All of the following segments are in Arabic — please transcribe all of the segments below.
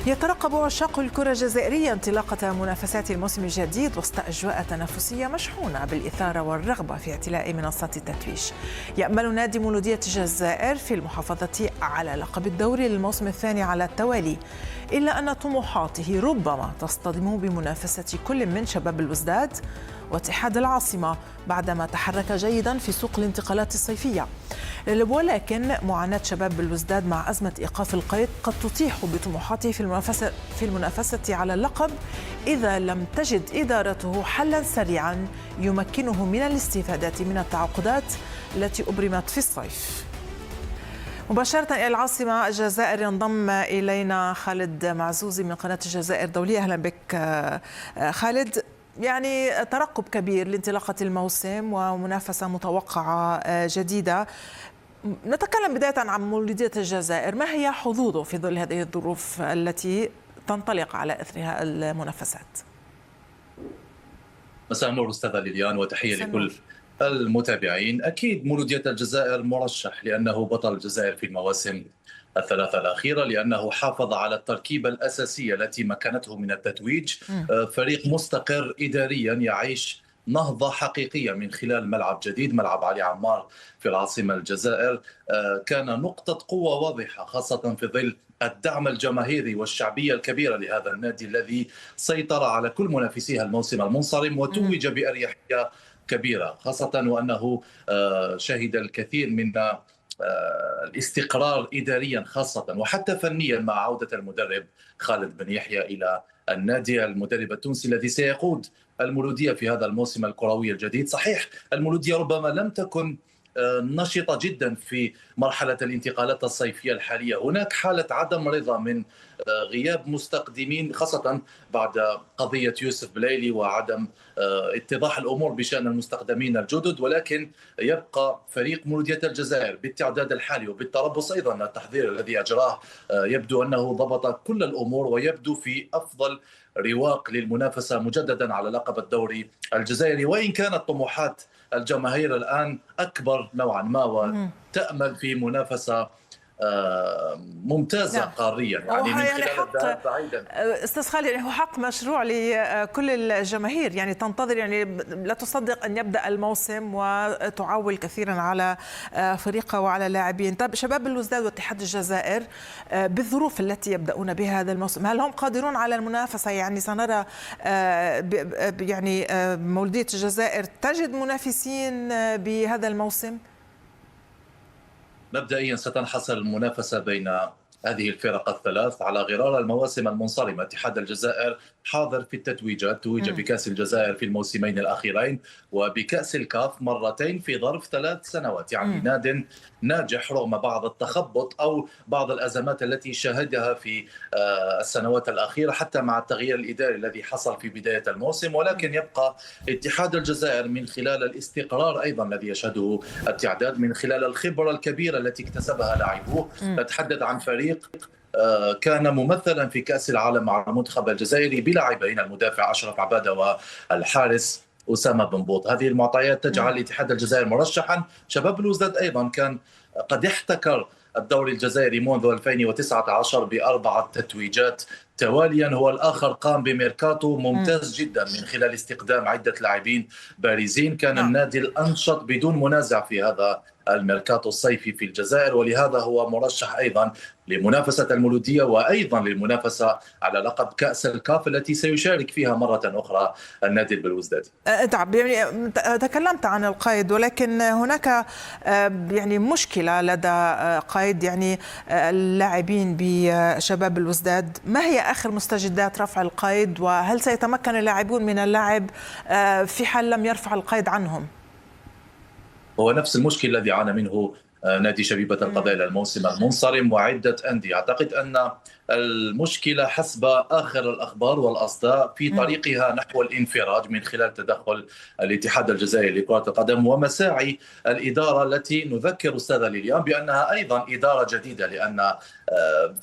يترقب عشاق الكرة الجزائرية انطلاقة منافسات الموسم الجديد وسط أجواء تنافسية مشحونة بالإثارة والرغبة في اعتلاء منصات التتويج. يأمل نادي مولودية الجزائر في المحافظة على لقب الدوري للموسم الثاني على التوالي، إلا أن طموحاته ربما تصطدم بمنافسة كل من شباب الوزداد واتحاد العاصمة بعدما تحرك جيدا في سوق الانتقالات الصيفية. ولكن معاناة شباب الوزداد مع أزمة إيقاف القيد قد تطيح بطموحاته في المنافسة على اللقب إذا لم تجد إدارته حلا سريعا يمكنه من الاستفادة من التعاقدات التي أبرمت في الصيف. مباشرة إلى العاصمة الجزائر ينضم إلينا خالد معزوزي من قناة الجزائر الدولية. أهلا بك خالد. يعني ترقب كبير لانطلاقة الموسم ومنافسة متوقعة جديدة. نتكلم بداية عن مولودية الجزائر، ما هي حظوظه في ظل هذه الظروف التي تنطلق على إثرها المنافسات؟ مساء النور أستاذة ليليان، وتحية لكل المتابعين. أكيد مولودية الجزائر مرشح لأنه بطل الجزائر في المواسم الثلاثة الأخيرة، لأنه حافظ على التركيبة الأساسية التي مكنته من التتويج. فريق مستقر إداريا يعيش نهضة حقيقية من خلال ملعب جديد، ملعب علي عمار في العاصمة الجزائر. كان نقطة قوة واضحة خاصة في ظل الدعم الجماهيري والشعبية الكبيرة لهذا النادي الذي سيطر على كل منافسيها الموسم المنصرم وتوج بأريحية كبيرة، خاصة وأنه شهد الكثير من الاستقرار إداريا خاصة وحتى فنيا مع عودة المدرب خالد بن يحيى إلى النادي، المدرب التونسي الذي سيقود المولودية في هذا الموسم الكروي الجديد. صحيح المولودية ربما لم تكن نشطة جدا في مرحلة الانتقالات الصيفية الحالية، هناك حالة عدم رضا من غياب مستقدمين خاصة بعد قضية يوسف بلايلي وعدم اتضاح الأمور بشأن المستخدمين الجدد، ولكن يبقى فريق مولودية الجزائر بالتعداد الحالي وبالتربص أيضا التحضير الذي أجراه يبدو أنه ضبط كل الأمور ويبدو في أفضل رواق للمنافسة مجددا على لقب الدوري الجزائري، وإن كانت طموحات الجماهير الآن أكبر نوعا ما وتأمل في منافسة ممتازة قاريا، يعني من خلال الذهاب بعيدا. استاذ خالد، يعني هو حق مشروع لكل الجماهير، يعني تنتظر، يعني لا تصدق ان يبدا الموسم وتعول كثيرا على فريقه وعلى لاعبين. طيب شباب الوزداد واتحاد الجزائر بالظروف التي يبداون بها هذا الموسم، هل هم قادرون على المنافسه؟ يعني سنرى يعني مولودية الجزائر تجد منافسين بهذا الموسم؟ مبدئيا ستنحصر المنافسة بين هذه الفرق الثلاث على غرار المواسم المنصرمة. اتحاد الجزائر حاضر في التتويجات، توج بكأس الجزائر في الموسمين الأخيرين وبكأس الكاف مرتين في ظرف 3 سنوات، يعني ناد ناجح رغم بعض التخبط أو بعض الأزمات التي شهدها في السنوات الأخيرة حتى مع التغيير الإداري الذي حصل في بداية الموسم. ولكن يبقى اتحاد الجزائر من خلال الاستقرار أيضا الذي يشهده التعداد، من خلال الخبرة الكبيرة التي اكتسبها لاعبوه. نتحدث عن فريق كان ممثلا في كأس العالم مع المنتخب الجزائري بلاعبين، المدافع أشرف عبادة والحارس أسامة بن بوط. هذه المعطيات تجعل اتحاد الجزائر مرشحا. شباب الوزداد أيضا كان قد احتكر الدوري الجزائري منذ 2019 ب4 تتويجات تواليا، هو الآخر قام بميركاتو ممتاز جدا من خلال استقدام عدة لاعبين بارزين. كان النادي الأنشط بدون منازع في هذا الميركاتو الصيفي في الجزائر، ولهذا هو مرشح أيضا لمنافسة المولودية وأيضا للمنافسة على لقب كأس الكاف التي سيشارك فيها مرة أخرى النادي البلوزدادي. يعني تكلمت عن القيد، ولكن هناك يعني مشكلة لدى قيد يعني اللاعبين بشباب الوزداد. ما هي آخر مستجدات رفع القيد، وهل سيتمكن اللاعبون من اللعب في حال لم يرفع القيد عنهم؟ هو نفس المشكل الذي عانى منه نادي شبيبة القبائل الموسم المنصرم وعدة أندية. أعتقد أن المشكلة حسب آخر الأخبار والأصداء في طريقها نحو الانفراج من خلال تدخل الاتحاد الجزائري لكرة القدم ومساعي الإدارة التي نذكر أستاذة ليليان بأنها أيضا إدارة جديدة، لأن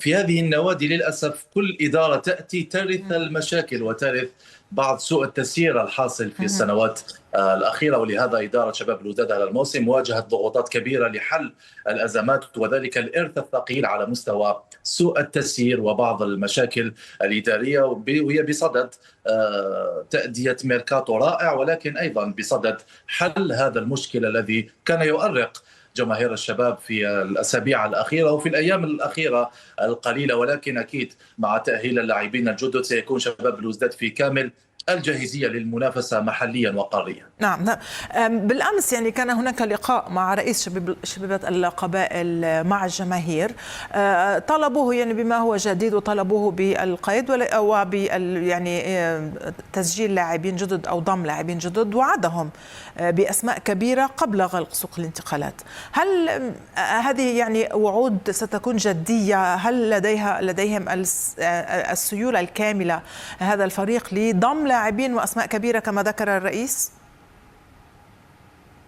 في هذه النوادي للأسف كل إدارة تأتي ترث المشاكل وترث بعض سوء التسيير الحاصل في السنوات الأخيرة، ولهذا إدارة شباب الوداد هذا الموسم واجهت ضغوطات كبيرة لحل الأزمات، وذلك الإرث الثقيل على مستوى سوء التسيير وبعض المشاكل الإدارية، وهي بصدد تأدية ميركاتو رائع، ولكن أيضا بصدد حل هذا المشكل الذي كان يؤرق جماهير الشباب في الأسابيع الأخيرة وفي الأيام الأخيرة القليلة. ولكن أكيد مع تأهيل اللاعبين الجدد سيكون شباب الوزداد في كامل الجاهزية للمنافسة محليا وقاريا. نعم. بالأمس يعني كان هناك لقاء مع رئيس شبيبة القبائل مع الجماهير، طلبوه يعني بما هو جديد وطلبوه بالقيد يعني تسجيل لاعبين جدد أو ضم لاعبين جدد، وعدهم بأسماء كبيرة قبل غلق سوق الانتقالات. هل هذه يعني وعود ستكون جدية؟ هل لديهم السيولة الكاملة هذا الفريق لضم لاعبين وأسماء كبيرة كما ذكر الرئيس؟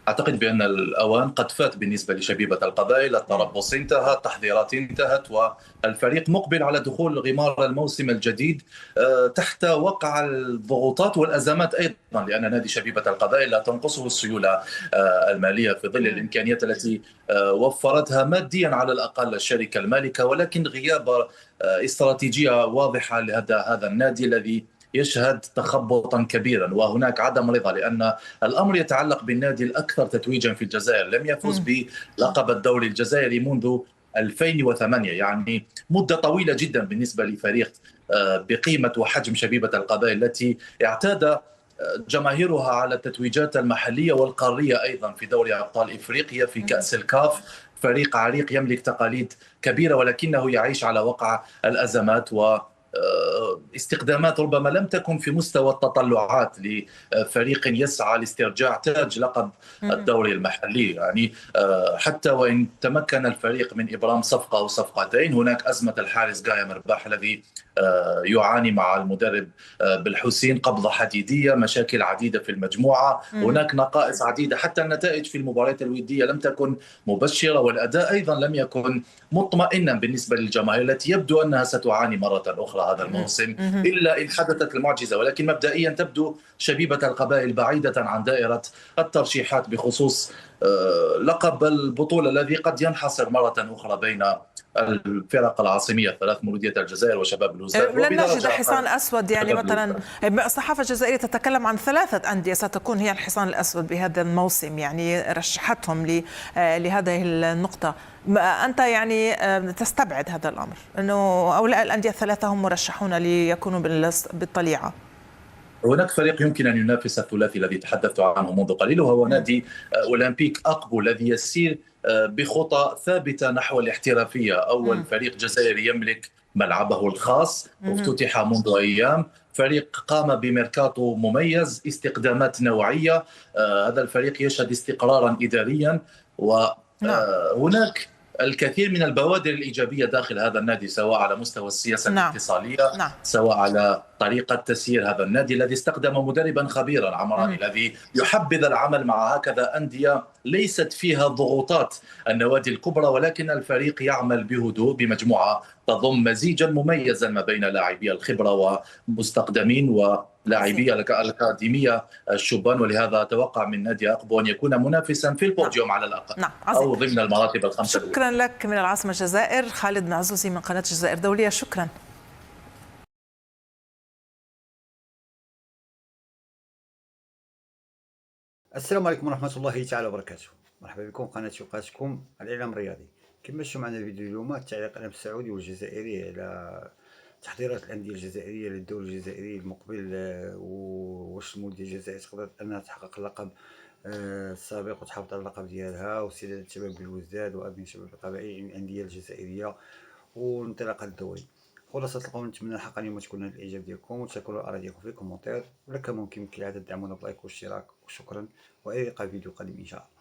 أعتقد بأن الأوان قد فات بالنسبة لشبيبة القبائل، التربص انتهى، التحضيرات انتهت، والفريق مقبل على دخول غمار الموسم الجديد تحت وقع الضغوطات والأزمات أيضا، لأن نادي شبيبة القبائل لا تنقصه السيولة المالية في ظل الإمكانيات التي وفرتها ماديا على الأقل الشركة المالكة، ولكن غياب استراتيجية واضحة لهذا النادي الذي يشهد تخبطا كبيرا، وهناك عدم رضا، لأن الأمر يتعلق بالنادي الأكثر تتويجا في الجزائر. لم يفز بلقب الدوري الجزائري منذ 2008، يعني مدة طويلة جدا بالنسبة لفريق بقيمة وحجم شبيبة القبائل التي اعتاد جماهيرها على التتويجات المحلية والقارية أيضا في دوري أبطال إفريقيا، في كأس الكاف. فريق عريق يملك تقاليد كبيرة، ولكنه يعيش على وقع الأزمات و استخدامات ربما لم تكن في مستوى التطلعات لفريق يسعى لاسترجاع تاج لقب الدوري المحلي. يعني حتى وإن تمكن الفريق من إبرام صفقة أو صفقتين، هناك أزمة الحارس غاية مرباح الذي يعاني مع المدرب بالحسين قبضة حديدية، مشاكل عديدة في المجموعة، هناك نقائص عديدة، حتى النتائج في المباريات الودية لم تكن مبشرة، والأداء أيضا لم يكن مطمئنا بالنسبة للجماهير التي يبدو أنها ستعاني مرة أخرى هذا الموسم إلا إن حدثت المعجزة. ولكن مبدئيا تبدو شبيبة القبائل بعيدة عن دائرة الترشيحات بخصوص لقب البطولة الذي قد ينحصر مرة أخرى بين الفرق العاصمية الثلاث، مولودية الجزائر وشباب الوزداد. لن نجد حصان أسود، يعني مثلا الصحافة الجزائرية تتكلم عن 3 أندية ستكون هي الحصان الأسود بهذا الموسم، يعني رشحتهم لهذه النقطة. أنت يعني تستبعد هذا الأمر أنه هؤلاء الأندية ال3 هم مرشحون ليكونوا بالطليعة؟ هناك فريق يمكن أن ينافس الثلاثي الذي تحدثت عنه منذ قليل، وهو نادي أولمبيك أقبو الذي يسير بخطى ثابتة نحو الاحترافية. أول فريق جزائري يملك ملعبه الخاص، افتتح منذ أيام، فريق قام بميركاتو مميز، استقدامات نوعية. هذا الفريق يشهد استقرارا إداريا، وهناك الكثير من البوادر الإيجابية داخل هذا النادي، سواء على مستوى السياسة الاتصالية، سواء على طريقة تسيير هذا النادي الذي استخدم مدربا خبيرا عمراني الذي يحبذ العمل مع هكذا أندية ليست فيها ضغوطات النوادي الكبرى، ولكن الفريق يعمل بهدوء بمجموعة تضم مزيجا مميزا ما بين لاعبي الخبرة ومستقدمين ولاعبي الأكاديمية الشبان. ولهذا أتوقع من نادي أقبو أن يكون منافسا في البوديوم على الأقل، أو ضمن المراتب الخمسة. شكرا لك من العاصمة الجزائر خالد معزوزي من قناة الجزائر دولية، شكرا. السلام عليكم ورحمة الله تعالى وبركاته. مرحبا بكم قناة يقاتكم الإعلام الرياضي. كما شفتوا معنا الفيديو اليوم التعليق الأمس السعودي والجزائري على تحضيرات الأندية الجزائرية للدوري الجزائري المقبل، واش المولودية الجزائرية تقدر أنها تحقق اللقب السابق وتحافظ على اللقب ديالها، واستعداد شباب الوزداد وأبناء شباب القبائل من الأندية الجزائرية وانطلاق الدوري. خلاصة القول، نتمنى الحلقة اليوم تكون نال الإعجاب ديالكم، وتشكروا الآراء ديالكم في الكومنتير، ولا كان ممكن كالعادة تدعمونا بلايك واشتراك، وشكرا، وإلى اللقاء في فيديو قادم إن شاء الله.